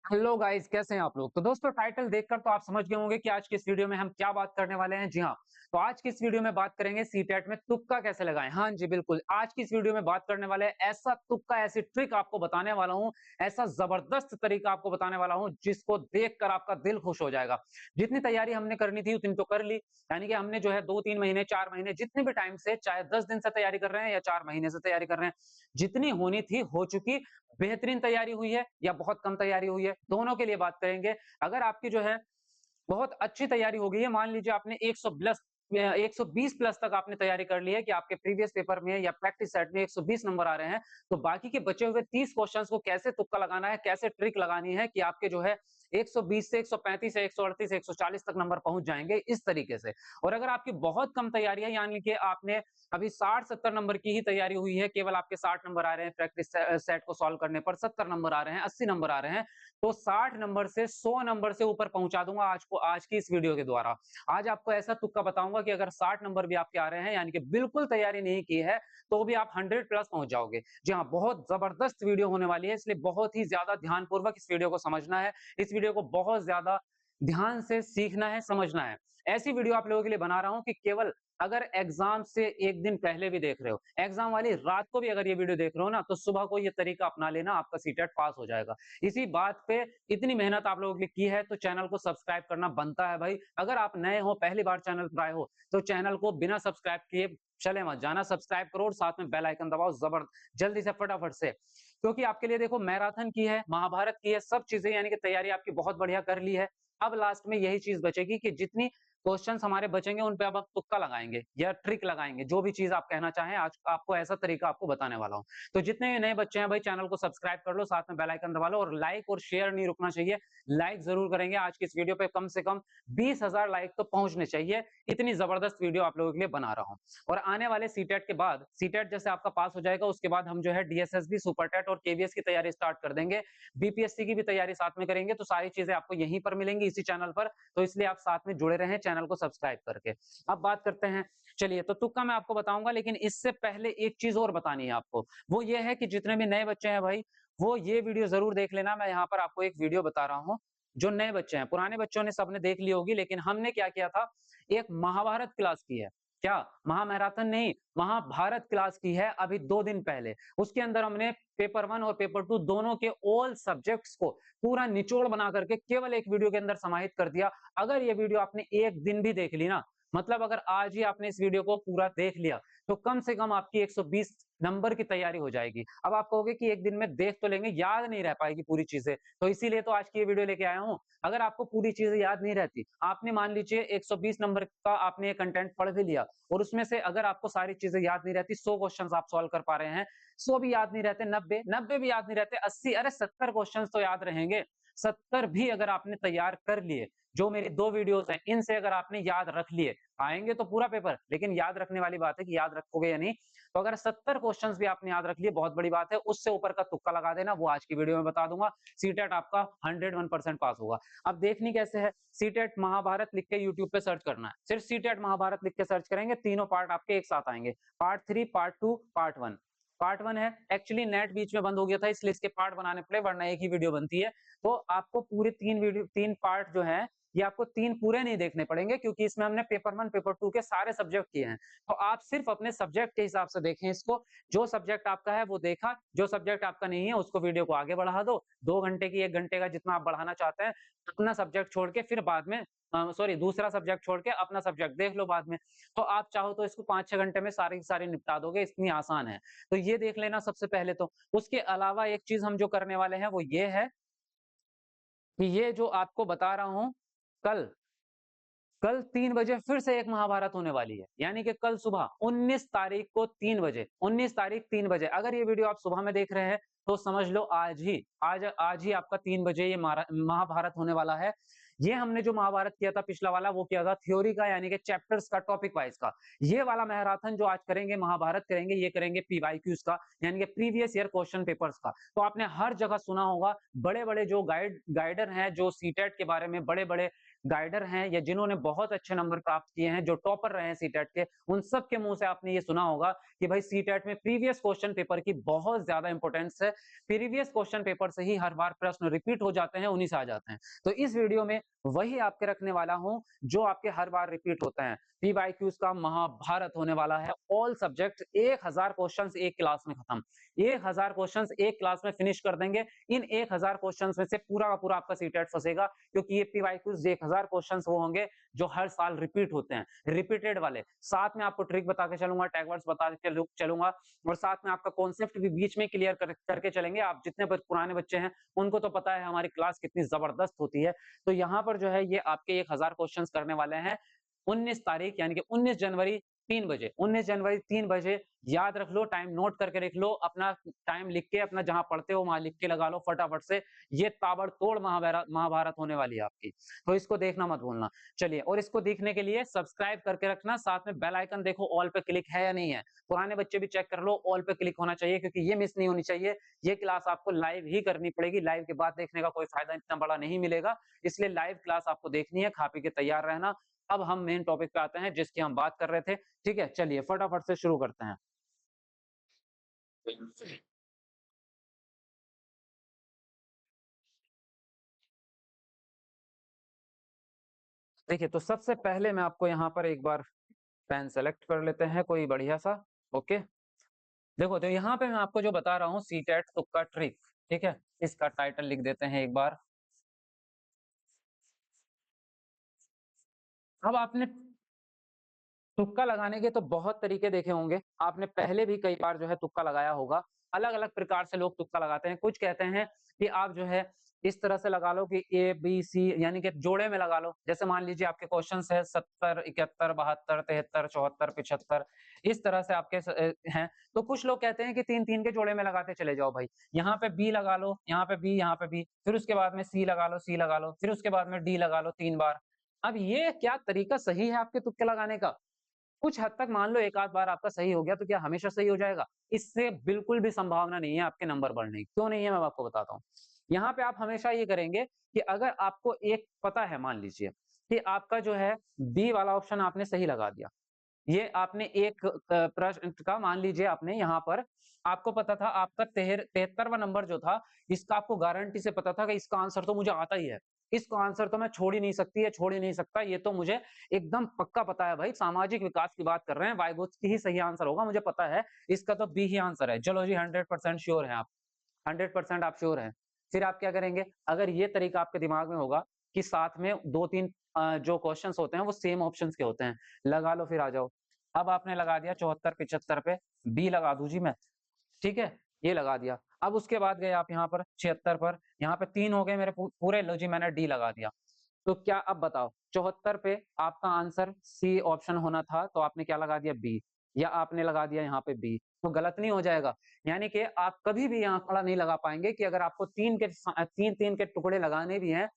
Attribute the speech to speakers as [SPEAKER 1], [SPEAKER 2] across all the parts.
[SPEAKER 1] Hello guys, कैसे हैं आप लोग। तो दोस्तों, टाइटल देखकर तो आप समझ गए होंगे कि आज की इस वीडियो में हम क्या बात करने वाले हैं। जी हाँ, तो आज की इस वीडियो में बात करेंगे सीटेट में तुक्का कैसे लगाएं। हाँ जी, बिल्कुल। आज की इस वीडियो में बात करने वाले हैं ऐसा तुक्का, ऐसी ट्रिक आपको बताने वाला हूं, ऐसा जबरदस्त तरीका आपको बताने वाला हूं जिसको देखकर आपका दिल खुश हो जाएगा। जितनी तैयारी हमने करनी थी उतनी तो कर ली, यानी कि हमने जो है 2-3 महीने 4 महीने जितने भी टाइम से, चाहे 10 दिन से तैयारी कर रहे हैं या 4 महीने से तैयारी कर रहे हैं, जितनी होनी थी हो चुकी। बेहतरीन तैयारी हुई है या बहुत कम तैयारी हुई है, दोनों के लिए बात करेंगे। अगर आपकी जो है बहुत अच्छी तैयारी हो गई है, मान लीजिए आपने 100 प्लस 120 प्लस तक आपने तैयारी कर ली है कि आपके प्रीवियस पेपर में या प्रैक्टिस सेट में 120 नंबर आ रहे हैं, तो बाकी के बचे हुए 30 क्वेश्चंस को कैसे तुक्का लगाना है, कैसे ट्रिक लगानी है कि आपके जो है 120 से 135 से 138 से 140 तक नंबर पहुंच जाएंगे इस तरीके से। और अगर आपकी बहुत कम तैयारी है, यानी कि आपने अभी 60-70 नंबर की ही तैयारी हुई है, केवल आपके 60 नंबर आ रहे हैं, प्रैक्टिस सेट को सॉल्व करने पर 70 नंबर आ रहे हैं, 80 नंबर आ रहे हैं, तो 60 नंबर से 100 नंबर से ऊपर पहुंचा दूंगा आज की इस वीडियो के द्वारा। आज आपको ऐसा तुक्का बताऊंगा कि अगर 60 नंबर भी आपके आ रहे हैं, यानी कि बिल्कुल तैयारी नहीं की है, तो भी आप 100 प्लस पहुंच जाओगे। जी हाँ, बहुत जबरदस्त वीडियो होने वाली है, इसलिए बहुत ही ज्यादा ध्यानपूर्वक इस वीडियो को समझना है। इस वीडियो को बहुत ज्यादा ध्यान से सीखना है, समझना है। ऐसी वीडियो आप लोगों के लिए बना रहा हूं कि केवल अगर एग्जाम से एक दिन पहले भी देख रहे हो, एग्जाम वाली रात को भी अगर ये वीडियो देख रहे हो ना, तो सुबह को ये तरीका अपना लेना, आपका सीटेट पास हो जाएगा। इसी बात पे इतनी मेहनत आप लोगों के लिए की है, तो चैनल को सब्सक्राइब करना बनता है भाई। अगर आप नए हो, पहली बार चैनल पर आए हो, तो चैनल को बिना सब्सक्राइब किए चले मत जाना, सब्सक्राइब करो और साथ में बेल आइकन दबाओ, जबर जल्दी से फटाफट से। क्योंकि आपके लिए देखो, मैराथन की है, महाभारत की है, सब चीजें, यानी कि तैयारी आपकी बहुत बढ़िया कर ली है। अब लास्ट में यही चीज बचेगी कि जितनी क्वेश्चंस हमारे बचेंगे उन पे अब आप तुक्का लगाएंगे या ट्रिक लगाएंगे, जो भी चीज आप कहना चाहें। आज आपको ऐसा तरीका आपको बताने वाला हूं। तो जितने भी नए बच्चे हैं भाई, चैनल को सब्सक्राइब कर लो, साथ में बेल आइकन दबा लो, और लाइक और शेयर नहीं रुकना चाहिए। लाइक जरूर करेंगे, आज की इस वीडियो पे कम से कम 20,000 लाइक तो पहुंचने चाहिए। इतनी जबरदस्त वीडियो आप लोगों के लिए बना रहा हूं। और आने वाले सीटेट के बाद, सीटेट जैसे आपका पास हो जाएगा, उसके बाद हम जो है डीएसएसबी, सुपरटेट और केवीएस की तैयारी स्टार्ट कर देंगे। बीपीएससी की भी तैयारी साथ में करेंगे, तो सारी चीजें आपको यहीं पर मिलेंगी, इसी चैनल पर। तो इसलिए आप साथ में जुड़े रहें, चैनल को सब्सक्राइब करके। अब बात करते हैं। चलिए, तो तुक्का मैं आपको बताऊंगा, लेकिन इससे पहले एक चीज और बतानी है आपको। वो ये है कि जितने भी नए बच्चे हैं भाई, वो ये वीडियो जरूर देख लेना। मैं यहाँ पर आपको एक वीडियो बता रहा हूँ। जो नए बच्चे हैं, पुराने बच्चों ने सबने देख ली होगी, लेकिन हमने क्या किया था, एक महाभारत क्लास की है। क्या? महामैराथन नहीं, महाभारत क्लास की है अभी 2 दिन पहले। उसके अंदर हमने पेपर 1 और पेपर 2 दोनों के ऑल सब्जेक्ट्स को पूरा निचोड़ बना करके केवल एक वीडियो के अंदर समाहित कर दिया। अगर ये वीडियो आपने एक दिन भी देख ली ना, मतलब अगर आज ही आपने इस वीडियो को पूरा देख लिया, तो कम से कम आपकी 120 नंबर की तैयारी हो जाएगी। अब आप कहोगे कि एक दिन में देख तो लेंगे, याद नहीं रह पाएगी पूरी चीजें, तो इसीलिए तो आज की ये वीडियो लेके आया हूं। अगर आपको पूरी चीजें याद नहीं रहती, आपने मान लीजिए 120 नंबर का आपने ये कंटेंट पढ़ भी लिया, और उसमें से अगर आपको सारी चीजें याद नहीं रहती, 100 क्वेश्चन आप सॉल्व कर पा रहे हैं, 100 भी याद नहीं रहते, 90 भी याद नहीं रहते, 80, अरे 70 क्वेश्चन तो याद रहेंगे। 70 भी अगर आपने तैयार कर लिए, जो मेरी 2 वीडियोस हैं, इनसे अगर आपने याद रख लिए, आएंगे तो पूरा पेपर, लेकिन याद रखने वाली बात है कि याद रखोगे या नहीं। तो अगर 70 क्वेश्चंस भी आपने याद रख लिए, बहुत बड़ी बात है। उससे ऊपर का तुक्का लगा देना, वो आज की वीडियो में बता दूंगा। सीटेट आपका 101% पास होगा। अब देखनी कैसे है, सीटेट महाभारत लिख के यूट्यूब पे सर्च करना है। सिर्फ सीटेट महाभारत लिख के सर्च करेंगे, तीनों पार्ट आपके एक साथ आएंगे। Part 3, part 2, part 1। पार्ट 1 है, एक्चुअली नेट बीच में बंद हो गया था, इसलिए इसके पार्ट बनाने पड़े, वरना एक ही वीडियो बनती है। तो आपको पूरे 3 पार्ट जो है, ये आपको 3 पूरे नहीं देखने पड़ेंगे, क्योंकि इसमें हमने पेपर 1 पेपर 2 के सारे सब्जेक्ट किए हैं। तो आप सिर्फ अपने सब्जेक्ट के हिसाब से देखें इसको। जो सब्जेक्ट आपका है वो देखा, जो सब्जेक्ट आपका नहीं है उसको वीडियो को आगे बढ़ा दो, 2 घंटे की, 1 घंटे का, जितना आप बढ़ाना चाहते हैं। अपना सब्जेक्ट छोड़ के फिर बाद में, सॉरी, दूसरा सब्जेक्ट छोड़ के अपना सब्जेक्ट देख लो बाद में। तो आप चाहो तो इसको 5-6 घंटे में सारी की सारी निपटा दोगे, इतनी आसान है। तो ये देख लेना सबसे पहले तो। उसके अलावा एक चीज हम जो करने वाले हैं वो ये है कि ये जो आपको बता रहा हूं, कल कल 3 बजे फिर से एक महाभारत होने वाली है, यानी कि कल सुबह 19 तारीख को 3 बजे, 19 तारीख 3 बजे। अगर ये वीडियो आप सुबह में देख रहे हैं, तो समझ लो आज ही आपका 3 बजे ये महाभारत होने वाला है। ये हमने जो महाभारत किया था पिछला वाला, वो किया था थ्योरी का, यानी कि चैप्टर्स का, टॉपिक वाइज का। ये वाला मैराथन जो आज करेंगे, महाभारत करेंगे, ये करेंगे पीवाईक्यूज का, यानी कि प्रीवियस ईयर क्वेश्चन पेपर्स का। तो आपने हर जगह सुना होगा, बड़े बड़े जो गाइडर हैं, जो सीटेट के बारे में बड़े बड़े गाइडर हैं या जिन्होंने बहुत अच्छे नंबर प्राप्त किए हैं, जो टॉपर रहे हैं सीटेट के, उन सब के मुंह से आपने ये सुना होगा कि भाई सीटेट में प्रीवियस क्वेश्चन पेपर की बहुत ज्यादा इंपॉर्टेंस है। प्रीवियस क्वेश्चन पेपर से ही हर बार प्रश्न रिपीट हो जाते हैं, उन्हीं से आ जाते हैं। तो इस वीडियो में वही आपके रखने वाला हूं जो आपके हर बार रिपीट होते हैं। पीवाईक्यूज का महाभारत होने वाला है। ऑल सब्जेक्ट 1000 क्वेश्चंस एक क्लास में खत्म। 1000 क्वेश्चंस एक क्लास में फिनिश कर देंगे। इन 1000 क्वेश्चंस में से पूरा का पूरा आपका सीटेट फंसेगा, क्योंकि ये पीवाईक्यूज 1000 क्वेश्चंस वो होंगे जो हर साल रिपीट होते हैं, रिपीटेड वाले। साथ में आपको ट्रिक बता के चलूंगा, टैग वर्ड्स बता के चलूंगा, और साथ में आपका कॉन्सेप्ट भी बीच में क्लियर करके चलेंगे। आप जितने पुराने बच्चे हैं उनको तो पता है हमारी क्लास कितनी जबरदस्त होती है। तो यहाँ पर जो है ये आपके 1000 क्वेश्चंस करने वाले हैं 19 तारीख यानी कि 19 जनवरी 3 बजे। 19 जनवरी 3 बजे याद रख लो, टाइम नोट करके रख लो, अपना टाइम लिख के, अपना जहां पढ़ते हो वहां लिख के लगा लो फटाफट से। ये ताबड़तोड़ महाभारत होने वाली है आपकी, तो इसको देखना मत भूलना। चलिए, और इसको देखने के लिए सब्सक्राइब करके रखना, साथ में बेल आइकन देखो ऑल पे क्लिक है या नहीं है। पुराने बच्चे भी चेक कर लो, ऑल पे क्लिक होना चाहिए, क्योंकि ये मिस नहीं होनी चाहिए। ये क्लास आपको लाइव ही करनी पड़ेगी, लाइव के बाद देखने का कोई फायदा इतना बड़ा नहीं मिलेगा, इसलिए लाइव क्लास आपको देखनी है। खा पी के तैयार रहना। अब हम मेन टॉपिक पे आते हैं जिसकी हम बात कर रहे थे। ठीक है, चलिए फटाफट से शुरू करते हैं। देखिए, तो सबसे पहले मैं आपको यहाँ पर एक बार पेन सेलेक्ट कर लेते हैं कोई बढ़िया सा। ओके, देखो तो यहाँ पे मैं आपको जो बता रहा हूँ सीटेट तुक्का ट्रिक। ठीक है, इसका टाइटल लिख देते हैं एक बार। अब आपने तुक्का लगाने के तो बहुत तरीके देखे होंगे, आपने पहले भी कई बार जो है तुक्का लगाया होगा। अलग अलग प्रकार से लोग तुक्का लगाते हैं। कुछ कहते हैं कि आप जो है इस तरह से लगा लो कि ए बी सी यानी कि जोड़े में लगा लो। जैसे मान लीजिए आपके क्वेश्चन है 70 71 72 73 74 75, इस तरह से आपके हैं। तो कुछ लोग कहते हैं कि तीन तीन के जोड़े में लगाते चले जाओ भाई। यहाँ पे बी लगा लो, यहाँ पे बी, यहाँ पे बी, फिर उसके बाद में सी लगा लो, सी लगा लो, फिर उसके बाद में डी लगा लो 3 बार। अब ये क्या तरीका सही है आपके तुक्के लगाने का? कुछ हद तक मान लो एक आध बार आपका सही हो गया तो क्या हमेशा सही हो जाएगा? इससे बिल्कुल भी संभावना नहीं है आपके नंबर बढ़ने की। क्यों नहीं है, मैं आपको बताता हूँ। यहाँ पे आप हमेशा ये करेंगे कि अगर आपको एक पता है, मान लीजिए कि आपका जो है बी वाला ऑप्शन आपने सही लगा दिया। ये आपने एक प्रश्न का मान लीजिए, आपने यहाँ पर आपको पता था आपका 73वां नंबर जो था, इसका आपको गारंटी से पता था कि इसका आंसर तो मुझे आता ही है, इसका आंसर तो मैं छोड़ ही नहीं सकती है, छोड़ ही नहीं सकता, ये तो मुझे एकदम पक्का पता है भाई। सामाजिक विकास की बात कर रहे हैं, वाइगोत्स्की ही सही आंसर होगा, मुझे पता है, इसका तो बी ही आंसर है। चलो जी, 100% श्योर है आप, 100% आप श्योर हैं। फिर आप क्या करेंगे? अगर ये तरीका आपके दिमाग में होगा कि साथ में दो तीन जो क्वेश्चंस होते हैं वो सेम ऑप्शंस के होते हैं, लगा लो, फिर आ जाओ। अब आपने लगा दिया 74 75 पे, बी लगा दूं जी मैं। ठीक है, ये लगा दिया। अब उसके बाद गए आप यहाँ पर 76 पर, यहाँ पे 3 हो गए मेरे पूरे। लो जी, मैंने डी लगा दिया। तो क्या अब बताओ, 74 पे आपका आंसर सी ऑप्शन होना था, तो आपने क्या लगा दिया? बी। या आपने लगा दिया यहाँ पे बी, तो गलत नहीं हो जाएगा? यानी कि आप कभी भी यहाँ आंकड़ा नहीं लगा पाएंगे कि अगर आपको तीन तीन के टुकड़े लगाने भी हैं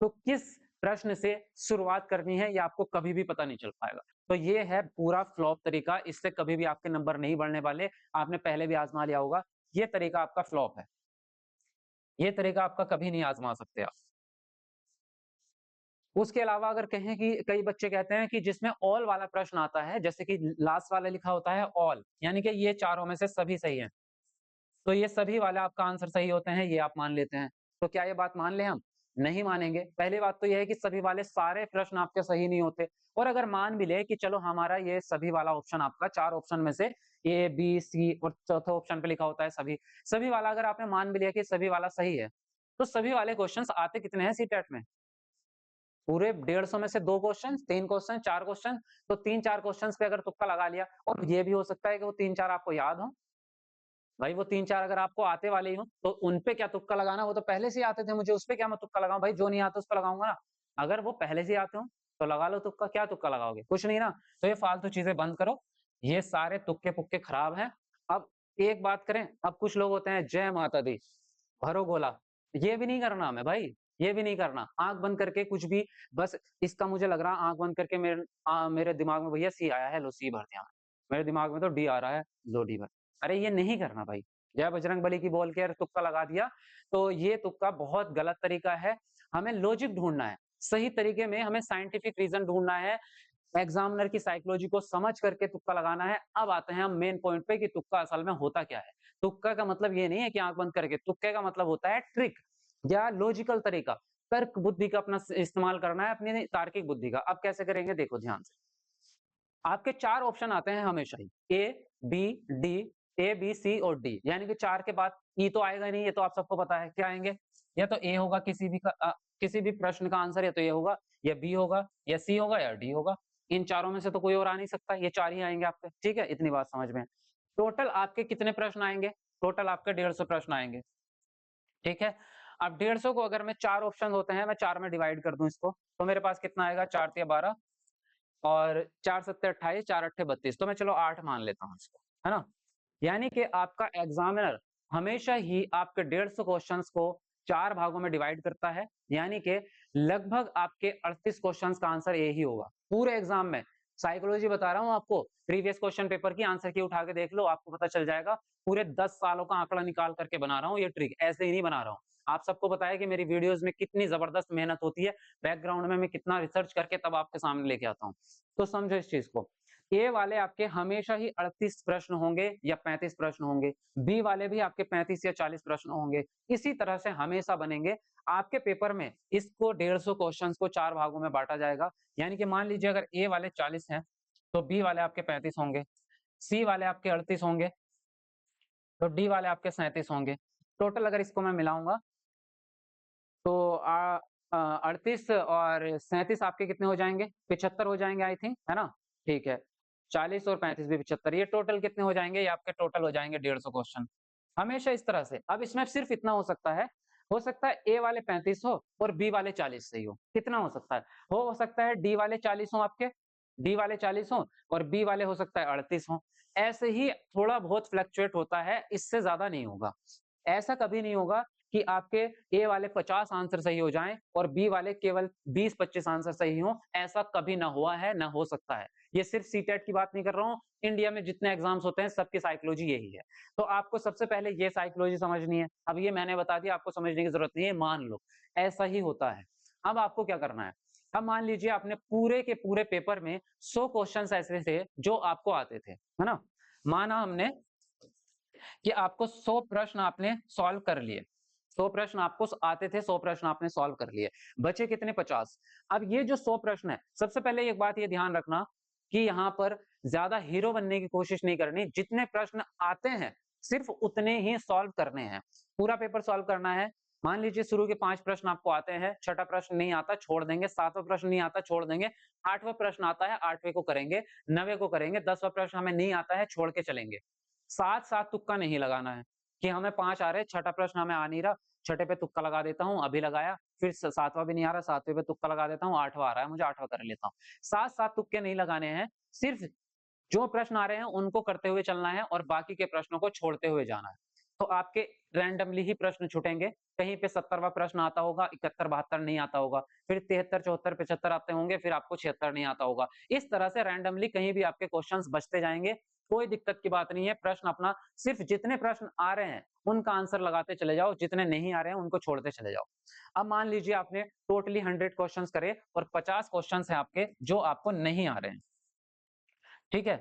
[SPEAKER 1] तो किस प्रश्न से शुरुआत करनी है, ये आपको कभी भी पता नहीं चल पाएगा। तो ये है पूरा फ्लॉप तरीका, इससे कभी भी आपके नंबर नहीं बढ़ने वाले। आपने पहले भी आजमा लिया होगा, ये तरीका आपका फ्लॉप है। ये तरीका आपका कभी नहीं आजमा सकते आप। उसके अलावा अगर कहें कि कई बच्चे कहते हैं कि जिसमें ऑल वाला प्रश्न आता है, जैसे कि लास्ट वाला लिखा होता है ऑल, यानी कि ये चारों में से सभी सही हैं, तो ये सभी वाले आपका आंसर सही होते हैं, ये आप मान लेते हैं। तो क्या ये बात मान लें हम? नहीं मानेंगे। पहली बात तो ये है कि सभी वाले सारे प्रश्न आपके सही नहीं होते। और अगर मान भी ले कि चलो हमारा ये सभी वाला ऑप्शन, आपका 4 ऑप्शन में से ए बी सी और चौथे ऑप्शन पे लिखा होता है सभी, सभी वाला अगर आपने मान भी लिया कि सभी वाला सही है, तो सभी वाले क्वेश्चंस आते कितने हैं सीटेट में? पूरे 150 में से 2 क्वेश्चन, 3 क्वेश्चन, 4 क्वेश्चन। तो 3-4 क्वेश्चंस पे अगर तुक्का लगा लिया, और ये भी हो सकता है कि वो 3-4 आपको याद हो। भाई वो 3-4 अगर आपको आते वाले ही हो, तो उन पे क्या तुक्का लगाना, वो तो पहले से ही आते थे, मुझे उस पे क्या मैं तुक्का लगाऊं? भाई जो नहीं आता उस पे लगाऊंगा ना। अगर वो पहले से ही आते हो तो लगा लो तुक्का। क्या तुक्का लगाओगे? कुछ नहीं ना। तो ये फालतू चीजें बंद करो, ये सारे तुक्के पुक्के खराब हैं। अब एक बात करें, अब कुछ लोग होते हैं जय माता दी, भरो गोला, ये भी नहीं करना हमें भाई, ये भी नहीं करना। आंख बंद करके कुछ भी, बस इसका मुझे लग रहा, आंख बंद करके मेरे दिमाग में भैया सी आया है, लो सी भर दिया। मेरे दिमाग में तो डी आ रहा है, लो डी भर। अरे ये नहीं करना भाई। जय बजरंग बली की बोल के तुक्का लगा दिया, तो ये तुक्का बहुत गलत तरीका है। हमें लॉजिक ढूंढना है। सही तरीके में हमें साइंटिफिक रीजन ढूंढना है, एग्जामिनर की साइकोलॉजी को समझ करके तुक्का लगाना है। अब आते हैं हम मेन पॉइंट पे कि तुक्का असल में होता क्या है। तुक्का का मतलब ये नहीं है कि आंख बंद करके, तुक्के का मतलब होता है ट्रिक या लॉजिकल तरीका, तर्क बुद्धि का अपना इस्तेमाल करना है, अपनी तार्किक बुद्धि का। अब कैसे करेंगे देखो ध्यान से। आपके 4 ऑप्शन आते हैं हमेशा ही, ए, बी, डी, ए, बी, सी और डी, यानी कि 4 के बाद ई तो आएगा नहीं, ये तो आप सबको पता है। क्या आएंगे? या तो ए होगा किसी भी प्रश्न का आंसर, या तो ए होगा, या बी होगा, या सी होगा, या डी होगा। इन चारों में से तो कोई और आ नहीं सकता, ये 4 ही आएंगे आपके। ठीक है, इतनी बात समझ में। टोटल आपके कितने प्रश्न आएंगे? टोटल आपके 150 प्रश्न आएंगे। ठीक है, अब 150 को अगर मैं 4 ऑप्शन होते हैं, मैं 4 में डिवाइड कर दूं इसको, तो मेरे पास कितना आएगा? 4 तिया 12 और 4 सत्ते 28, 4 अट्ठे 32, तो मैं चलो 8 मान लेता हूँ इसको, है ना? यानी कि आपका एग्जामिनर हमेशा ही आपके 150 क्वेश्चंस को 4 भागों में डिवाइड करता है, यानी कि लगभग आपके 38 क्वेश्चंस का आंसर ए ही होगा पूरे एग्जाम में। साइकोलॉजी बता रहा हूं आपको, प्रीवियस क्वेश्चन पेपर की आंसर की उठा के देख लो, आपको पता चल जाएगा। पूरे 10 सालों का आंकड़ा निकाल करके बना रहा हूं, ये ट्रिक ऐसे ही नहीं बना रहा हूं। आप सबको पता है कि मेरी वीडियोस में कितनी जबरदस्त मेहनत होती है, बैकग्राउंड में मैं कितना रिसर्च करके तब आपके सामने लेके आता हूं। तो समझो इस चीज को, ए वाले आपके हमेशा ही 38 प्रश्न होंगे या 35 प्रश्न होंगे, बी वाले भी आपके 35 या 40 प्रश्न होंगे। इसी तरह से हमेशा बनेंगे आपके पेपर में। इसको 150 क्वेश्चंस को 4 भागों में बांटा जाएगा, यानी कि मान लीजिए अगर ए वाले 40 हैं, तो बी वाले आपके 35 होंगे, सी वाले आपके 38 होंगे, तो डी वाले आपके 37 होंगे। टोटल अगर इसको मैं मिलाऊंगा तो 38 और 37 आपके कितने हो जाएंगे? 75 हो जाएंगे आई थिंक, है ना? ठीक है, 40 और 35 भी 75, ये टोटल कितने हो जाएंगे? ये आपके टोटल हो जाएंगे 150 क्वेश्चन। हमेशा इस तरह से। अब इसमें सिर्फ इतना हो सकता है ए वाले 35 हो और बी वाले 40 सही हो। कितना हो सकता है? हो सकता है डी वाले 40 हो आपके, डी वाले 40 हो और बी वाले हो सकता है 38 हो। ऐसे ही थोड़ा बहुत फ्लक्चुएट होता है, इससे ज्यादा नहीं होगा। ऐसा कभी नहीं होगा कि आपके ए वाले 50 आंसर सही हो जाएं और बी वाले केवल 20-25 आंसर सही हो। ऐसा कभी ना हुआ है, ना हो सकता है। ये सिर्फ सीटेट की बात नहीं कर रहा हूं, इंडिया में जितने एग्जाम्स होते हैं सबकी साइकोलॉजी यही है। तो आपको सबसे पहले ये साइकोलॉजी समझनी है। अब ये मैंने बता दिया, आपको समझने की जरूरत नहीं है, मान लो ऐसा ही होता है। अब आपको क्या करना है? अब मान लीजिए आपने पूरे के पूरे पेपर में 100 क्वेश्चन ऐसे थे जो आपको आते थे, है ना? माना हमने कि आपको 100 प्रश्न आपने सॉल्व कर लिए, 100 प्रश्न आपको आते थे, 100 प्रश्न आपने सॉल्व कर लिए, बचे कितने? 50। अब ये जो 100 प्रश्न है, सबसे पहले एक बात ये ध्यान रखना कि यहाँ पर ज्यादा हीरो बनने की कोशिश नहीं करनी। जितने प्रश्न आते हैं सिर्फ उतने ही सॉल्व करने हैं, पूरा पेपर सॉल्व करना है। मान लीजिए शुरू के 5 प्रश्न आपको आते हैं, छठा प्रश्न नहीं आता छोड़ देंगे, 7वां प्रश्न नहीं आता छोड़ देंगे, 8वां प्रश्न आता है 8वें को करेंगे, 9वें को करेंगे, 10वां प्रश्न हमें नहीं आता है छोड़ के चलेंगे। साथ साथ तुक्का नहीं लगाना है कि हमें 5 आ रहे, छठा प्रश्न हमें आ नहीं रहा, छठे पे तुक्का लगा देता हूं, अभी लगाया, फिर 7वां भी नहीं आ रहा, 7वें पे तुक्का लगा देता हूं, 8वां आ रहा है, मुझे 8वां कर लेता हूं। साथ साथ तुक्के नहीं लगाने हैं, सिर्फ जो प्रश्न आ रहे हैं उनको करते हुए चलना है और बाकी के प्रश्नों को छोड़ते हुए जाना है। तो आपके रैंडमली ही प्रश्न छूटेंगे, कहीं पे 70वां प्रश्न आता होगा, 71 72 नहीं आता होगा, फिर 73 74 75 आते होंगे, फिर आपको 76 नहीं आता होगा। इस तरह से रैंडमली कहीं भी आपके क्वेश्चंस बचते जाएंगे, कोई दिक्कत की बात नहीं है। प्रश्न अपना सिर्फ जितने प्रश्न आ रहे हैं उनका आंसर लगाते चले जाओ, जितने नहीं आ रहे हैं उनको छोड़ते चले जाओ। अब मान लीजिए आपने टोटली 100 क्वेश्चंस करे और 50 क्वेश्चंस हैं आपके जो आपको नहीं आ रहे हैं, ठीक है?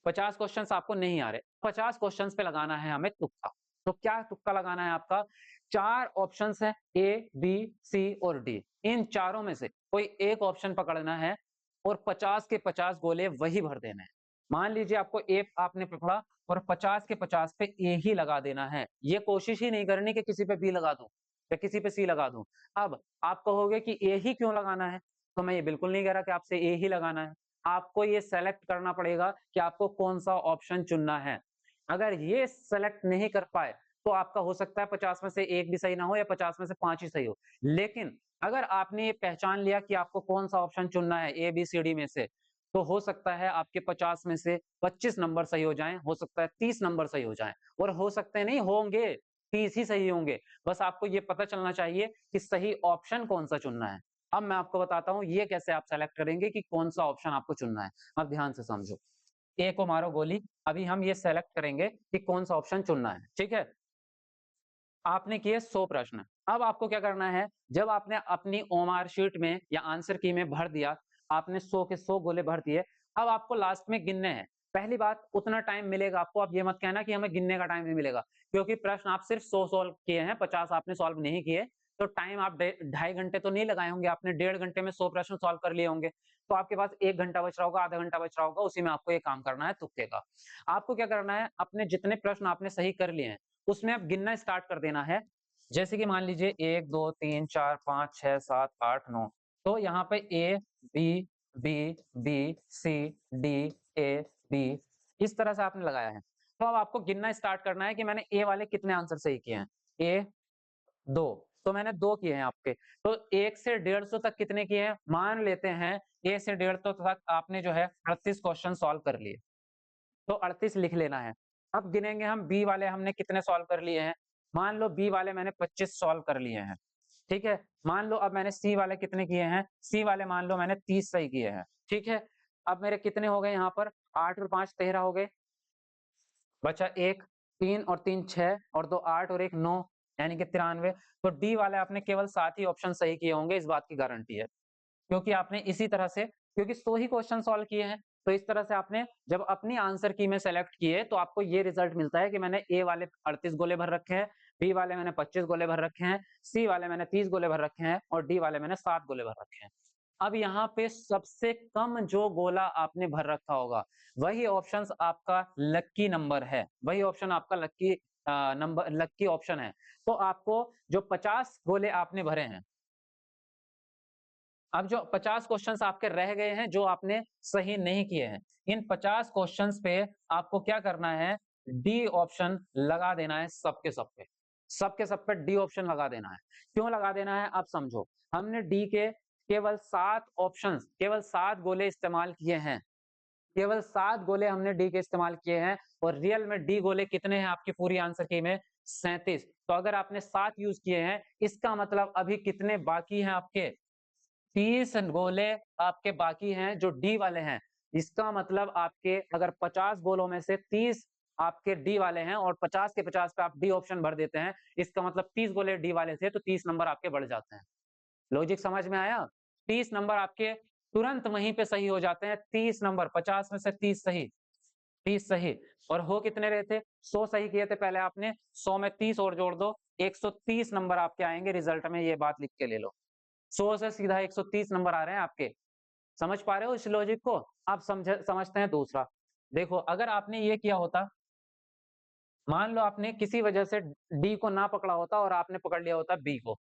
[SPEAKER 1] 50 क्वेश्चंस आपको नहीं आ रहे, 50 क्वेश्चंस पे लगाना है हमें तुक्का। तो क्या तुक्का लगाना है आपका? 4 ऑप्शंस हैं, ए, बी, सी और डी। इन चारों में से कोई एक ऑप्शन पकड़ना है और 50 के 50 गोले वही भर देने हैं। मान लीजिए आपको ए आपने पकड़ा और 50 के 50 पे ए ही लगा देना है। ये कोशिश ही नहीं करनी कि किसी पे बी लगा दूं या किसी पे सी लगा दूं। अब आप कहोगे कि ए ही क्यों लगाना है? तो मैं ये बिल्कुल नहीं कह रहा कि आपसे ए ही लगाना है। आपको ये सेलेक्ट करना पड़ेगा कि आपको कौन सा ऑप्शन चुनना है। अगर ये सेलेक्ट नहीं कर पाए तो आपका हो सकता है 50 में से एक भी सही ना हो या 50 में से 5 ही सही हो। लेकिन अगर आपने ये पहचान लिया कि आपको कौन सा ऑप्शन चुनना है ए बी सी डी में से, तो हो सकता है आपके 50 में से 25 नंबर सही हो जाएं, हो सकता है 30 नंबर सही हो जाएं और हो सकते नहीं होंगे 30 ही सही होंगे। बस आपको ये पता चलना चाहिए कि सही ऑप्शन कौन सा चुनना है। अब मैं आपको बताता हूं ये कैसे आप सेलेक्ट करेंगे कि कौन सा ऑप्शन आपको चुनना है। अब ध्यान से समझो, ए को मारो गोली। अभी हम ये सेलेक्ट करेंगे कि कौन सा ऑप्शन चुनना है, ठीक है? आपने किए 100 प्रश्न। अब आपको क्या करना है, जब आपने अपनी ओएमआर शीट में या आंसर की में भर दिया, आपने 100 के 100 गोले भर दिए, अब आपको लास्ट में गिनने हैं। पहली बात, उतना टाइम मिलेगा आपको, आप ये मत कहना कि हमें गिनने का टाइम नहीं मिलेगा, क्योंकि प्रश्न आप सिर्फ 100 सॉल्व किए हैं, 50 आपने सॉल्व नहीं किए, तो टाइम आप 2.5 घंटे तो नहीं लगाए होंगे, आपने 1.5 घंटे में 100 प्रश्न सॉल्व कर लिए होंगे, तो आपके पास 1 घंटा बच रहा होगा, आधा घंटा बच रहा होगा, उसी में आपको ये काम करना है तुक्के का। आपको क्या करना है, अपने जितने प्रश्न आपने सही कर लिए हैं, उसमें अब गिनना स्टार्ट कर देना है। जैसे कि मान लीजिए 1 2 3 4 5 6 7 8 9, तो यहाँ पे A B B B C D A B, इस तरह से आपने लगाया है। तो अब आपको गिनना स्टार्ट करना है कि मैंने ए वाले कितने आंसर सही किए हैं। ए 2, तो मैंने 2 किए हैं आपके, तो 1 से 150 तक कितने किए हैं, मान लेते हैं ए से 150 तक आपने जो है 38 क्वेश्चन सॉल्व कर लिए, तो 38 लिख लेना है। अब गिनेंगे हम बी वाले हमने कितने सॉल्व कर लिए हैं। मान लो बी वाले मैंने 25 सॉल्व कर लिए हैं, ठीक है। मान लो अब मैंने सी वाले कितने किए हैं, सी वाले मान लो मैंने 30 सही किए हैं, ठीक है। अब मेरे कितने हो गए यहाँ पर, 8 और 5 13 हो गए, बचा एक, 3 और 3 6 और 2 8 और 1 9, यानी कि 93। तो डी वाले आपने केवल 7 ही ऑप्शन सही किए होंगे, इस बात की गारंटी है, क्योंकि आपने इसी तरह से, क्योंकि 100 ही क्वेश्चन सॉल्व किए हैं, तो इस तरह से आपने जब अपनी आंसर की में सेलेक्ट किए, तो आपको ये रिजल्ट मिलता है कि मैंने ए वाले 38 गोले भर रखे हैं, बी वाले मैंने 25 गोले भर रखे हैं, सी वाले मैंने 30 गोले भर रखे हैं और डी वाले मैंने 7 गोले भर रखे हैं। अब यहाँ पे सबसे कम जो गोला आपने भर रखा होगा, वही ऑप्शन आपका लक्की नंबर है, वही ऑप्शन आपका लक्की नंबर, लक्की ऑप्शन है। तो आपको जो 50 गोले आपने भरे हैं, अब जो 50 क्वेश्चंस आपके रह गए हैं जो आपने सही नहीं किए हैं, इन 50 क्वेश्चंस पे आपको क्या करना है, डी ऑप्शन लगा देना है, सबके सब पे डी ऑप्शन लगा देना है। क्यों लगा देना है, आप समझो। हमने डी के केवल 7 ऑप्शंस, केवल 7 गोले इस्तेमाल किए हैं, केवल 7 गोले हमने डी के इस्तेमाल किए हैं, और रियल में डी गोले कितने हैं आपकी पूरी आंसर की में, 37। तो अगर आपने 7 यूज किए हैं, इसका मतलब अभी कितने बाकी हैं आपके, 30 गोले आपके बाकी हैं जो डी वाले हैं। इसका मतलब आपके अगर 50 गोलों में से 30 आपके डी वाले हैं और 50 के 50 पे आप डी ऑप्शन भर देते हैं, इसका मतलब 30 गोले डी वाले थे, तो 30 नंबर आपके बढ़ जाते हैं। लॉजिक समझ में आया? 30 नंबर आपके तुरंत वहीं पे सही हो जाते हैं, 30 नंबर, 50 में से 30 सही, 30 सही। और हो कितने रहे थे, 100 सही किए थे पहले आपने, 100 में 30 और जोड़ दो, 130 नंबर आपके आएंगे रिजल्ट में, ये बात लिख के ले लो। 100 से सीधा 130 नंबर आ रहे हैं आपके। समझ पा रहे हो इस लॉजिक को? आप समझते हैं दूसरा। देखो, अगर आपने ये किया होता, मान लो आपने किसी वजह से डी को ना पकड़ा होता और आपने पकड़ लिया होता बी को,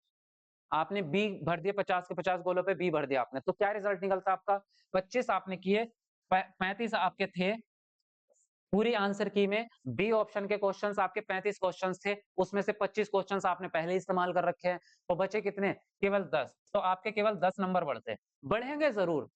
[SPEAKER 1] आपने बी भर दिया, 50 के 50 गोलों पे बी भर दिया आपने, तो क्या रिजल्ट निकलता आपका, 25 आपने किए, 35 आपके थे पूरी आंसर की में, बी ऑप्शन के क्वेश्चंस आपके 35 क्वेश्चंस थे, उसमें से 25 क्वेश्चंस आपने पहले ही इस्तेमाल कर रखे हैं, तो बचे कितने, केवल 10। तो आपके केवल 10 नंबर बढ़ते, बढ़ेंगे जरूर,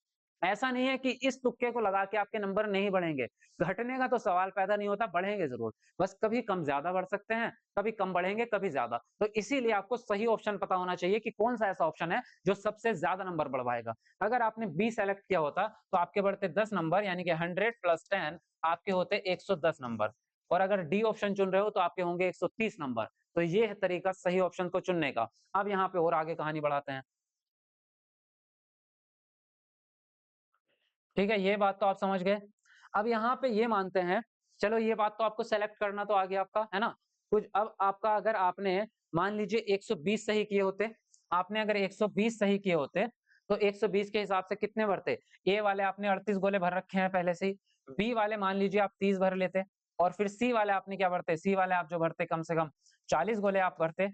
[SPEAKER 1] ऐसा नहीं है कि इस तुक्के को लगा के आपके नंबर नहीं बढ़ेंगे, घटने का तो सवाल पैदा नहीं होता, बढ़ेंगे जरूर, बस कभी कम ज्यादा बढ़ सकते हैं, कभी कम बढ़ेंगे, कभी ज्यादा। तो इसीलिए आपको सही ऑप्शन पता होना चाहिए कि कौन सा ऐसा ऑप्शन है जो सबसे ज्यादा नंबर बढ़वाएगा। अगर आपने बी सेलेक्ट किया होता तो आपके बढ़ते 10 नंबर, यानी कि 100 + 10 आपके होते 110 नंबर, और अगर डी ऑप्शन चुन रहे हो तो आपके होंगे 130 नंबर। तो ये है तरीका सही ऑप्शन को चुनने का। अब यहाँ पे और आगे कहानी बढ़ाते हैं, ठीक है, ये बात तो आप समझ गए। अब यहाँ पे ये मानते हैं, चलो ये बात तो आपको सेलेक्ट करना तो आ गया आपका, है ना। कुछ अब आपका, अगर आपने मान लीजिए 120 सही किए होते, आपने अगर 120 सही किए होते, तो 120 के हिसाब से कितने भरते, ए वाले आपने 38 गोले भर रखे हैं पहले से ही, बी वाले मान लीजिए आप 30 भर लेते, और फिर सी वाले आपने क्या भरते, सी वाले आप जो भरते कम से कम 40 गोले आप भरते।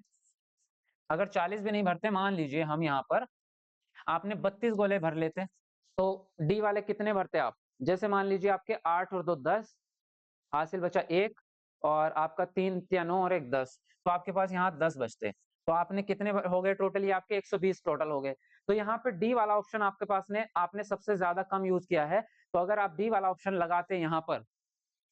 [SPEAKER 1] अगर 40 भी नहीं भरते, मान लीजिए हम यहाँ पर आपने 32 गोले भर लेते, तो डी वाले कितने भरते आप, जैसे मान लीजिए आपके 8 और 2 10, हासिल बचा एक, और आपका 3 या 9 और 1 10, तो आपके पास यहाँ 10 बचते। तो आपने कितने हो गए टोटल, ये आपके 120 टोटल हो गए। तो यहाँ पे डी वाला ऑप्शन आपके पास ने आपने सबसे ज्यादा कम यूज किया है, तो अगर आप डी वाला ऑप्शन लगाते यहाँ पर,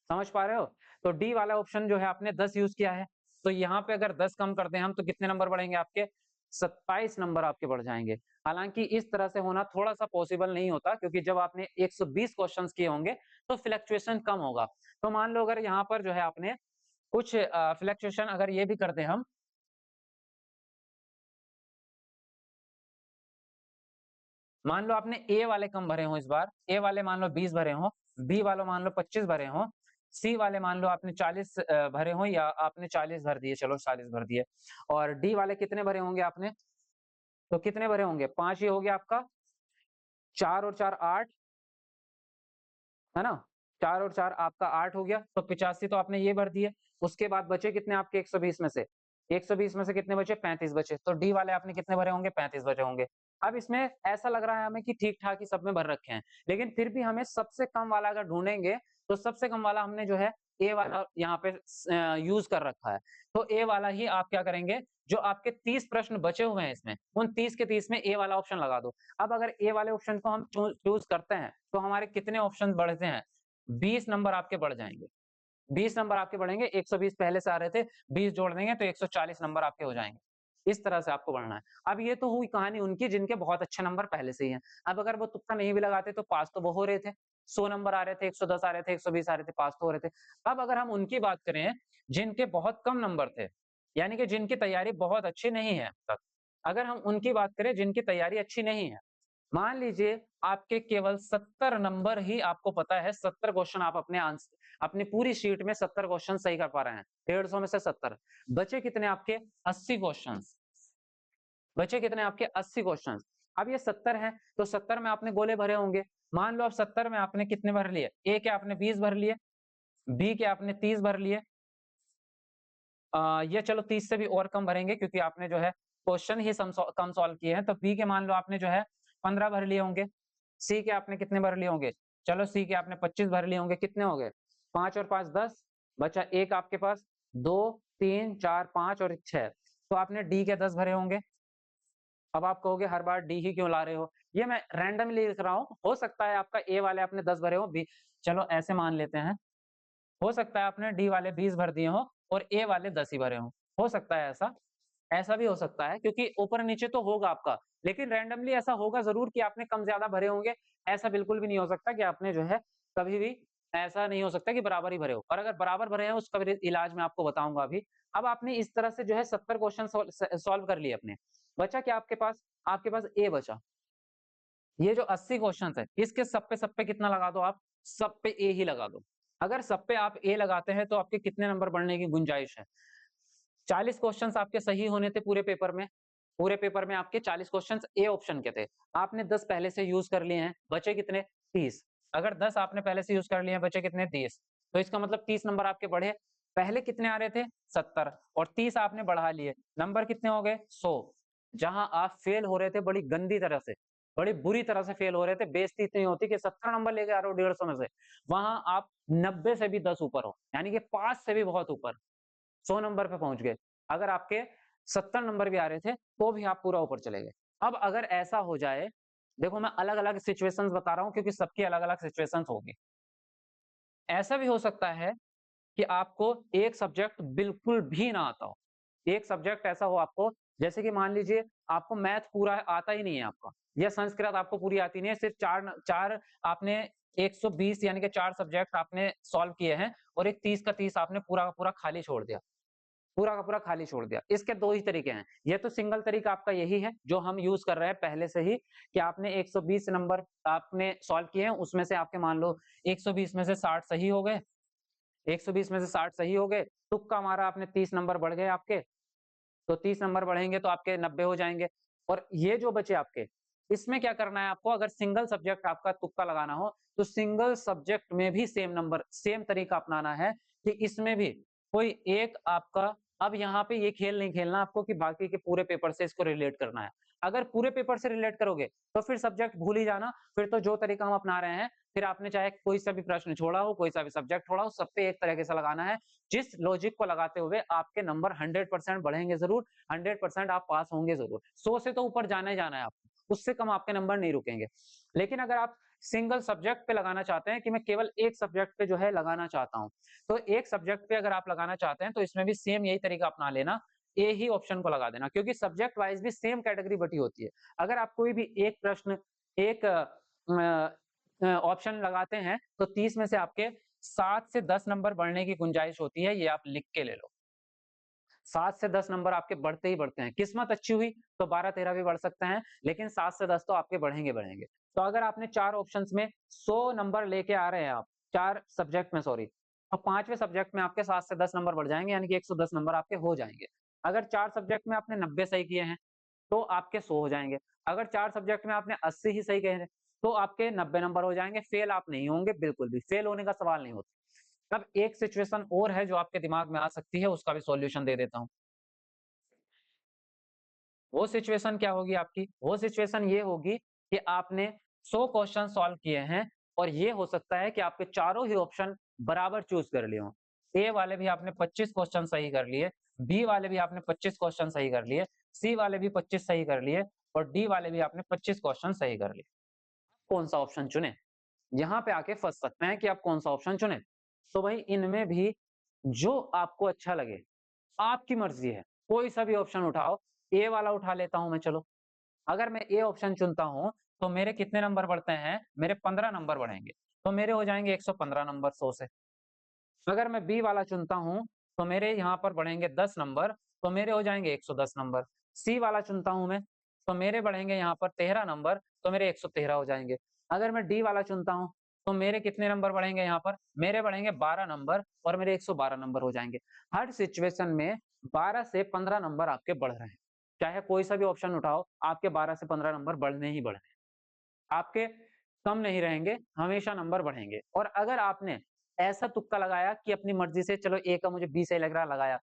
[SPEAKER 1] समझ पा रहे हो, तो डी वाला ऑप्शन जो है आपने 10 यूज किया है, तो यहाँ पे अगर 10 कम कर दें हम, तो कितने नंबर बढ़ेंगे आपके, 27 नंबर आपके बढ़ जाएंगे। हालांकि इस तरह से होना थोड़ा सा पॉसिबल नहीं होता, क्योंकि जब आपने 120 क्वेश्चंस किए होंगे तो फ्लक्चुएशन कम होगा। तो मान लो अगर यहाँ पर जो है आपने कुछ फ्लक्चुएशन अगर ये भी कर दें हम, मान लो आपने ए वाले कम भरे हो, इस बार ए वाले मान लो 20 भरे हो, बी वाले मान लो 25 भरे हो, सी वाले मान लो आपने 40 भरे हो, या आपने 40 भर दिए, चलो 40 भर दिए, और डी वाले कितने भरे होंगे आपने, तो कितने भरे होंगे, 5 ही हो गया आपका, 4 और 4 8, है ना, 4 और 4 आपका 8 हो गया, तो 85 तो आपने ये भर दिए। उसके बाद बचे कितने आपके 120 में से, 120 में से कितने बचे, 35 बचे, तो डी वाले आपने कितने भरे होंगे, 35 भरे होंगे। अब इसमें ऐसा लग रहा है हमें कि ठीक ठाक ही सब में भर रखे हैं, लेकिन फिर भी हमें सबसे कम वाला अगर ढूंढेंगे, तो सबसे कम वाला हमने जो है ए वाला यहाँ पे यूज कर रखा है, तो ए वाला ही आप क्या करेंगे, जो आपके 30 प्रश्न बचे हुए हैं इसमें, उन 30 के 30 में ए वाला ऑप्शन लगा दो। अब अगर ए वाले ऑप्शन को हम चूज करते हैं, तो हमारे कितने ऑप्शन बढ़ते हैं, 20 नंबर आपके बढ़ जाएंगे, 20 नंबर आपके बढ़ेंगे, 120 पहले से आ रहे थे, 20 जोड़ देंगे तो 140 नंबर आपके हो जाएंगे। इस तरह से आपको बढ़ना है। अब ये तो हुई कहानी उनकी जिनके बहुत अच्छे नंबर पहले से ही हैं। अब अगर वो तुक्का नहीं भी लगाते तो पास तो वो हो रहे थे, 100 नंबर आ रहे थे, 110 आ रहे थे, 120 आ रहे थे, पास तो हो रहे थे। अब अगर हम उनकी बात करें जिनके बहुत कम नंबर थे, यानी कि जिनकी तैयारी बहुत अच्छी नहीं है अब तक, अगर हम उनकी बात करें जिनकी तैयारी अच्छी नहीं है, मान लीजिए आपके केवल 70 नंबर ही आपको पता है, 70 क्वेश्चन आप अपने आंसर, अपनी पूरी शीट में 70 क्वेश्चन सही कर पा रहे हैं, 150 में से 70, बचे कितने आपके 80 क्वेश्चन, बचे कितने आपके 80 क्वेश्चन। अब ये 70 हैं, तो 70 में आपने गोले भरे होंगे, मान लो अब 70 में आपने कितने भर लिए, ए के आपने 20 भर लिए, बी के आपने 30 भर लिए, ये चलो 30 से भी और कम भरेंगे क्योंकि आपने जो है क्वेश्चन ही कम सॉल्व किए हैं, तो बी के मान लो आपने जो है 15 भर लिए होंगे, सी के आपने कितने भर लिए होंगे, चलो सी के आपने 25 भर लिए होंगे, कितने हो गए, 5 और 5 10, बचा एक आपके पास, 2 3 4 5 और 6, तो आपने डी के 10 भरे होंगे। अब आप कहोगे हर बार डी ही क्यों ला रहे हो, ये मैं रैंडमली लिख रहा हूँ, हो सकता है आपका ए वाले आपने 10 भरे हो, बी, चलो ऐसे मान लेते हैं, हो सकता है आपने डी वाले 20 भर दिए हो और ए वाले 10 ही भरे हो, हो सकता है ऐसा, ऐसा भी हो सकता है क्योंकि ऊपर नीचे तो होगा आपका, लेकिन रैंडमली ऐसा होगा जरूर कि आपने कम ज्यादा भरे होंगे, ऐसा बिल्कुल भी नहीं हो सकता कि आपने जो है कभी भी, ऐसा नहीं हो सकता कि बराबर ही भरे हो, और अगर बराबर भरे हैं उसका भी इलाज मैं आपको बताऊंगा अभी। अब आपने इस तरह से जो है 70 क्वेश्चन सॉल्व कर लिए अपने, बचा क्या आपके पास ए बचा, ये जो 80 क्वेश्चन है इसके सब पे कितना लगा दो आप, सब पे ए ही लगा दो। अगर सब पे आप ए लगाते हैं तो आपके कितने नंबर बढ़ने की गुंजाइश है, 40 क्वेश्चंस आपके सही होने थे पूरे पेपर में, पूरे पेपर में आपके 40 क्वेश्चंस ए ऑप्शन के थे, आपने 10 पहले से यूज कर लिए हैं, बचे कितने 30, अगर 10 आपने पहले से यूज कर लिए हैं बचे कितने 30, तो इसका मतलब 30 नंबर आपके बढ़े, पहले कितने आ रहे थे 70 और 30 आपने बढ़ा लिए, नंबर कितने हो गए 100, जहां आप फेल हो रहे थे बड़ी गंदी तरह से, बड़ी बुरी तरह से फेल हो रहे थे, बेइज्जती इतनी होती कि 70 नंबर लेके आ रहे हो 150 में से, वहां आप 90 से भी 10 ऊपर हो, यानी कि 5 से भी बहुत ऊपर, 100 नंबर पे पहुंच गए, अगर आपके 70 नंबर भी आ रहे थे तो भी आप पूरा ऊपर चले गए। अब अगर ऐसा हो जाए, देखो मैं अलग अलग सिचुएशंस बता रहा हूं क्योंकि सबकी अलग अलग सिचुएशंस होगी, ऐसा भी हो सकता है कि आपको एक सब्जेक्ट बिल्कुल भी ना आता हो, एक सब्जेक्ट ऐसा हो आपको, जैसे कि मान लीजिए आपको मैथ पूरा आता ही नहीं है आपका, या संस्कृत आपको पूरी आती नहीं है, सिर्फ चार चार आपने 120 यानी कि 4 सब्जेक्ट आपने सॉल्व किए हैं और एक 30 का 30 आपने पूरा का पूरा खाली छोड़ दिया, पूरा का पूरा खाली छोड़ दिया। इसके दो ही तरीके हैं, ये तो सिंगल तरीका आपका यही है जो हम यूज कर रहे हैं पहले से ही, कि आपने 120 नंबर आपने सॉल्व किए हैं, उसमें से आपके मान लो 120 में से 60 सही हो गए, 120 में से 60 सही हो गए, तुक्का मारा आपने 30 नंबर बढ़ गए आपके, तो 30 नंबर बढ़ेंगे तो आपके 90 हो जाएंगे, और ये जो बचे आपके, इसमें क्या करना है आपको, अगर सिंगल सब्जेक्ट आपका तुक्का लगाना हो तो सिंगल सब्जेक्ट में भी सेम नंबर, सेम तरीका अपनाना है कि इसमें भी कोई एक आपका, अब यहाँ पे ये खेल नहीं खेलना आपको कि बाकी के पूरे पेपर से इसको रिलेट करना है, अगर पूरे पेपर से रिलेट करोगे तो फिर सब्जेक्ट भूल ही जाना, फिर तो जो तरीका हम अपना रहे हैं, फिर आपने चाहे कोई सा भी प्रश्न छोड़ा हो, कोई सा भी सब्जेक्ट छोड़ा हो, सब पे एक तरीके से लगाना है, जिस लॉजिक को लगाते हुए आपके नंबर 100% बढ़ेंगे जरूर, 100% आप पास होंगे जरूर, 100 से तो ऊपर जाना ही जाना है आपको, उससे कम आपके नंबर नहीं रुकेंगे। लेकिन अगर आप सिंगल सब्जेक्ट पे लगाना चाहते हैं कि मैं केवल एक सब्जेक्ट पे जो है लगाना चाहता हूं, तो एक सब्जेक्ट पे अगर आप लगाना चाहते हैं तो इसमें भी सेम यही तरीका अपना लेना, ए ही ऑप्शन को लगा देना, क्योंकि सब्जेक्ट वाइज भी सेम कैटेगरी बटी होती है, अगर आप कोई भी एक प्रश्न, एक ऑप्शन लगाते हैं तो 30 में से आपके 7 से 10 नंबर बढ़ने की गुंजाइश होती है, ये आप लिख के ले लो। 7 से 10 नंबर आपके बढ़ते ही बढ़ते हैं। किस्मत अच्छी हुई तो 12-13 भी बढ़ सकते हैं, लेकिन 7 से 10 तो आपके बढ़ेंगे बढ़ेंगे। तो अगर आपने 4 ऑप्शंस में 100 नंबर लेके आ रहे हैं आप, 4 सब्जेक्ट में सॉरी, और 5वें सब्जेक्ट में आपके 7 से 10 नंबर बढ़ जाएँगे, यानी कि 110 नंबर आपके हो जाएँगे। अगर 4 सब्जेक्ट में आपने 90 सही किए हैं, तो आपके 100 हो जाएँगे। अगर 4 सब्जेक्ट में आपने 80 ही सही कहे हैं, तो आपके 90 नंबर हो जाएँगे, फेल आप नहीं होंगे बिल्कुल भी, फेल होने का सवाल नहीं होता। अब एक सिचुएशन और है जो आपके दिमाग में आ सकती है, उसका भी सॉल्यूशन दे देता हूँ। वो सिचुएशन क्या होगी आपकी? वो सिचुएशन ये होगी कि आपने 100 क्वेश्चन सॉल्व किए हैं और ये हो सकता है कि आपके चारों ही ऑप्शन बराबर चूज़ कर लिए हों। ए वाले भी आपने 25 क्वेश्चन सही कर लिए, बी वाले भी आपने 25 क्वेश्चन सही कर लिए, सी वाले भी 25 सही कर लिए और डी वाले भी आपने 25 क्वेश्चन सही कर लिए। कौन-सा ऑप्शन चुनें? यहाँ पे आके फँस सकते हैं कि आप कौन-सा ऑप्शन चुनें। तो भाई इनमें भी जो आपको अच्छा लगे, आपकी मर्ज़ी है, कोई सा भी ऑप्शन उठाओ। ए वाला उठा लेता हूँ मैं चलो। अगर मैं ए ऑप्शन चुनता हूँ, तो मेरे कितने नंबर बढ़ते हैं? मेरे 15 नंबर बढ़ेंगे। तो मेरे हो जाएँगे 115 नंबर 100 से। अगर मैं बी वाला चुनता हूँ, तो मेरे यहाँ पर बढ़ेंगे 10 नंबर, तो मेरे हो जाएँगे 110 नंबर। सी वाला चुनता हूँ मैं, तो मेरे बढ़ेंगे यहाँ पर 13 नंबर, तो मेरे 113 हो जाएँगे। अगर मैं डी वाला चुनता हूँ, तो मेरे कितने नंबर बढ़ेंगे यहाँ पर? मेरे बढ़ेंगे 12 नंबर और मेरे 112 नंबर हो जाएँगे। हर सिचुएशन में 12 से 15 नंबर आपके बढ़ रहे हैं। चाहे कोई सा भी ऑप्शन उठाओ, आपके 12 से 15 नंबर बढ़ने ही बढ़ने हैं। आपके कम नहीं रहेंगे, हमेशा नंबर बढ़ेंगे। और अगर आपने ऐसा तुक्का लगाया कि अपनी मर्ज़ी से चलो ए का मुझे बी सही लग रहा है लगाया,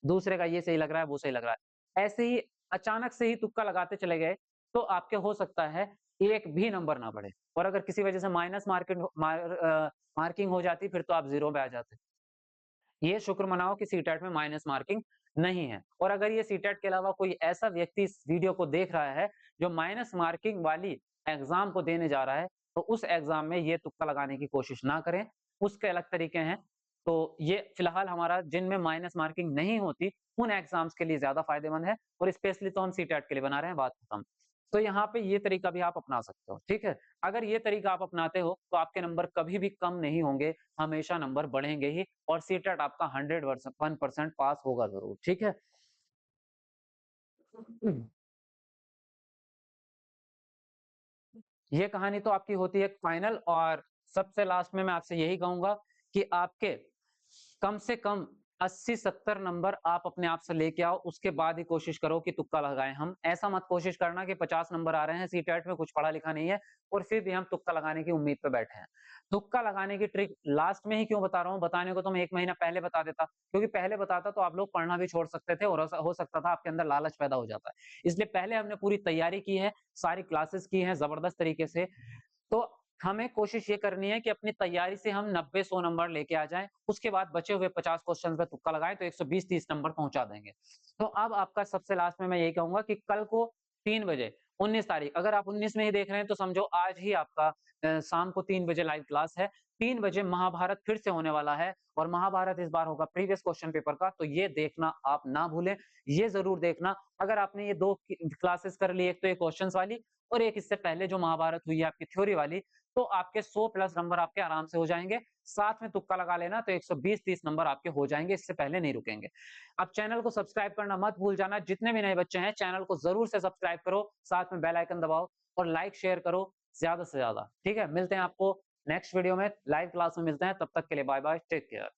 [SPEAKER 1] दूसरे का ये सही लग रहा है, वो सही लग रहा है। ऐसे ही अचानक से ही तुक्का लगाते चले गए, तो आपके हो सकता है एक भी नंबर ना बढ़े और अगर किसी वजह से मार्किंग हो जाती फिर तो आप 0 पे आ जाते। ये शुक्र मनाओ कि सीटेट में माइनस मार्किंग नहीं है और अगर ये सीटेट के अलावा कोई ऐसा व्यक्ति इस वीडियो को देख रहा है जो माइनस मार्किंग वाली एग्जाम को देने जा रहा है तो उस एग्जाम में ये तुक्का लगाने की कोशिश ना करें। उसके अलग तरीके हैं। तो ये फिलहाल हमारा जिनमें माइनस मार्किंग नहीं होती उन एग्जाम्स के लिए ज्यादा फायदेमंद है और स्पेशली तो हम सीटेट के लिए बना रहे हैं, बात खत्म। तो यहाँ पे ये तरीका भी आप अपना सकते हो, ठीक है। अगर ये तरीका आप अपनाते हो तो आपके नंबर कभी भी कम नहीं होंगे, हमेशा नंबर बढ़ेंगे ही और सीटेट आपका 100% पास होगा जरूर, ठीक है। ये कहानी तो आपकी होती है फाइनल और सबसे लास्ट में मैं आपसे यही कहूंगा कि आपके कम से कम 80-70 नंबर आप अपने आप से लेके आओ, उसके बाद ही कोशिश करो कि तुक्का लगाएं हम। ऐसा मत कोशिश करना कि 50 नंबर आ रहे हैं, सीटेट में कुछ पढ़ा लिखा नहीं है और फिर भी हम तुक्का लगाने की उम्मीद पे बैठे हैं। तुक्का लगाने की ट्रिक लास्ट में ही क्यों बता रहा हूँ, बताने को तो मैं 1 महीना पहले बता देता, क्योंकि पहले बताता तो आप लोग पढ़ना भी छोड़ सकते थे और हो सकता था आपके अंदर लालच पैदा हो जाता है। इसलिए पहले हमने पूरी तैयारी की है, सारी क्लासेस की हैं जबरदस्त तरीके से। तो हमें कोशिश ये करनी है कि अपनी तैयारी से हम 90-100 नंबर लेके आ जाएँ, उसके बाद बचे हुए 50 क्वेश्चन पे तुक्का लगाएँ तो 120-30 नंबर पहुँचा देंगे। तो अब आपका सबसे लास्ट में मैं यही कहूँगा कि कल को 3 बजे 19 तारीख, अगर आप 19 में ही देख रहे हैं तो समझो आज ही आपका शाम को 3 बजे लाइव क्लास है। 3 बजे महाभारत फिर से होने वाला है और महाभारत इस बार होगा प्रीवियस क्वेश्चन पेपर का, तो ये देखना आप ना भूलें। ये ज़रूर देखना, अगर आपने ये 2 क्लासेस कर ली, एक तो ये क्वेश्चंस वाली और एक इससे पहले जो महाभारत हुई है आपकी थ्योरी वाली, तो आपके 100 प्लस नंबर आपके आराम से हो जाएँगे। साथ में तुक्का लगा लेना तो 120-30 नंबर आपके हो जाएँगे, इससे पहले नहीं रुकेंगे। अब चैनल को सब्सक्राइब करना मत भूल जाना, जितने भी नए बच्चे हैं चैनल को ज़रूर से सब्सक्राइब करो, साथ में बेल आइकन दबाओ और लाइक शेयर करो ज़्यादा से ज़्यादा। ठीक है? मिलते हैं आपको नेक्स्ट वीडियो में, लाइव क्लास में मिलते हैं, तब तक के लिए बाय बाय, टेक केयर।